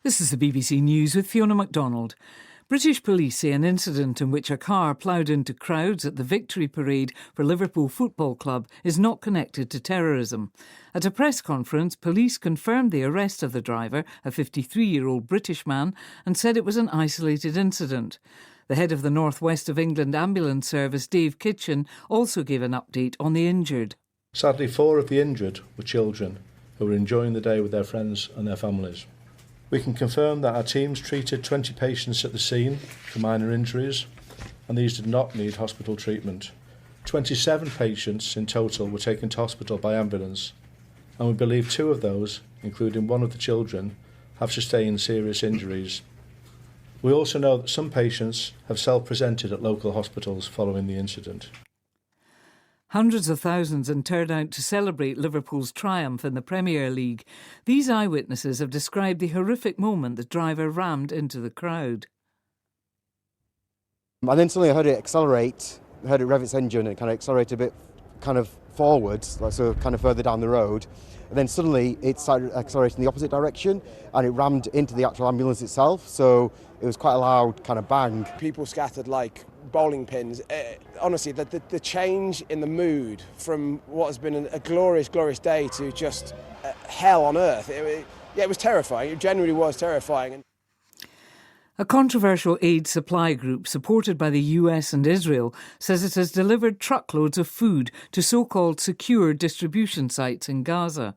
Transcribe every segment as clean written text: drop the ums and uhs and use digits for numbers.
This is the BBC News with Fiona MacDonald. British police say an incident in which a car ploughed into crowds at the victory parade for Liverpool Football Club is not connected to terrorism. At a press conference, police confirmed the arrest of the driver, a 53-year-old British man, and said it was an isolated incident. The head of the North West of England Ambulance Service, Dave Kitchen, also gave an update on the injured. Sadly, 4 of the injured were children who were enjoying the day with their friends and their families. We can confirm that our teams treated 20 patients at the scene for minor injuries, and these did not need hospital treatment. 27 patients in total were taken to hospital by ambulance, and we believe 2 of those, including one of the children, have sustained serious injuries. We also know that some patients have self-presented at local hospitals following the incident. Hundreds of thousands had turned out to celebrate Liverpool's triumph in the Premier League. These eyewitnesses have described the horrific moment the driver rammed into the crowd. And then suddenly I heard it accelerate, I heard it rev its engine and it kind of accelerated a bit kind of forwards, so kind of further down the road. And then suddenly it started accelerating in the opposite direction and it rammed into the actual ambulance itself. So it was quite a loud kind of bang. People scattered like bowling pins. Honestly, the change in the mood from what has been a glorious, glorious day to just hell on earth. It was terrifying. It genuinely was terrifying. A controversial aid supply group supported by the US and Israel says it has delivered truckloads of food to so-called secure distribution sites in Gaza.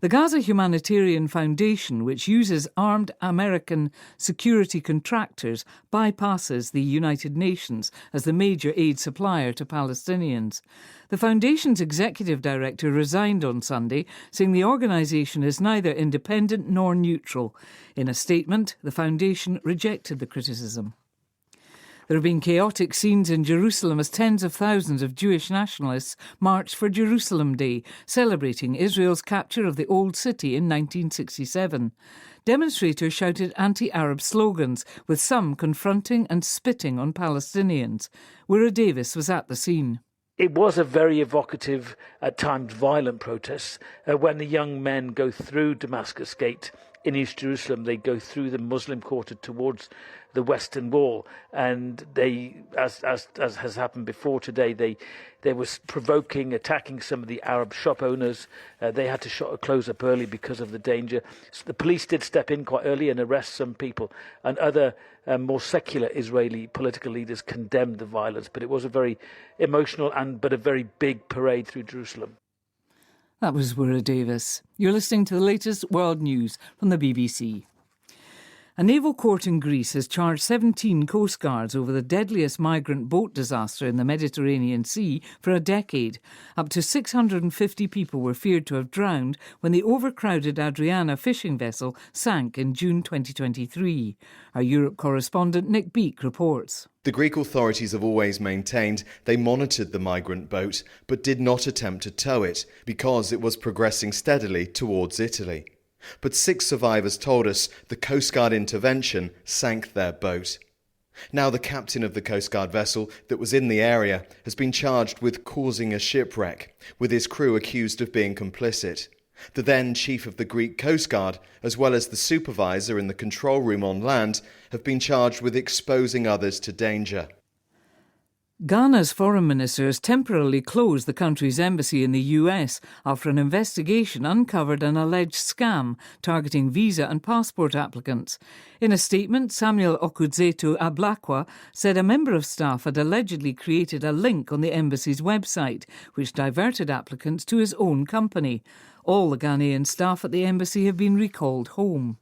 The Gaza Humanitarian Foundation, which uses armed American security contractors, bypasses the United Nations as the major aid supplier to Palestinians. The foundation's executive director resigned on Sunday, saying the organisation is neither independent nor neutral. In a statement, the foundation rejected the criticism. There have been chaotic scenes in Jerusalem as tens of thousands of Jewish nationalists marched for Jerusalem Day, celebrating Israel's capture of the Old City in 1967. Demonstrators shouted anti-Arab slogans, with some confronting and spitting on Palestinians. Wira Davis was at the scene. It was a very evocative, at times violent protest. When the young men go through Damascus Gate in East Jerusalem, they go through the Muslim quarter towards the Western Wall, and they, as has happened before today, they were provoking, attacking some of the Arab shop owners. They had to close up early because of the danger. So the police did step in quite early and arrest some people, and other more secular Israeli political leaders condemned the violence. But it was a very emotional but a very big parade through Jerusalem. That was Wira Davis. You're listening to the latest world news from the BBC. A naval court in Greece has charged 17 coastguards over the deadliest migrant boat disaster in the Mediterranean Sea for a decade. Up to 650 people were feared to have drowned when the overcrowded Adriana fishing vessel sank in June 2023. Our Europe correspondent Nick Beak reports. The Greek authorities have always maintained they monitored the migrant boat but did not attempt to tow it because it was progressing steadily towards Italy. But 6 survivors told us the Coast Guard intervention sank their boat. Now the captain of the Coast Guard vessel that was in the area has been charged with causing a shipwreck, with his crew accused of being complicit. The then chief of the Greek Coast Guard, as well as the supervisor in the control room on land, have been charged with exposing others to danger. Ghana's foreign minister has temporarily closed the country's embassy in the US after an investigation uncovered an alleged scam targeting visa and passport applicants. In a statement, Samuel Okudzeto Ablakwa said a member of staff had allegedly created a link on the embassy's website, which diverted applicants to his own company. All the Ghanaian staff at the embassy have been recalled home.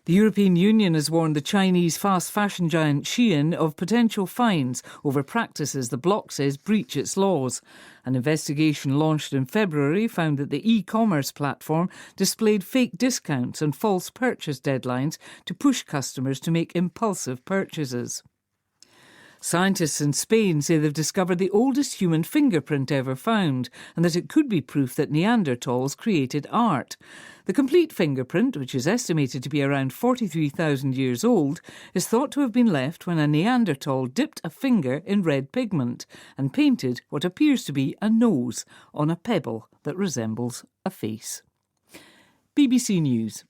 The European Union has warned the Chinese fast fashion giant Shein of potential fines over practices the bloc says breach its laws. An investigation launched in February found that the e-commerce platform displayed fake discounts and false purchase deadlines to push customers to make impulsive purchases. Scientists in Spain say they've discovered the oldest human fingerprint ever found and that it could be proof that Neanderthals created art. The complete fingerprint, which is estimated to be around 43,000 years old, is thought to have been left when a Neanderthal dipped a finger in red pigment and painted what appears to be a nose on a pebble that resembles a face. BBC News.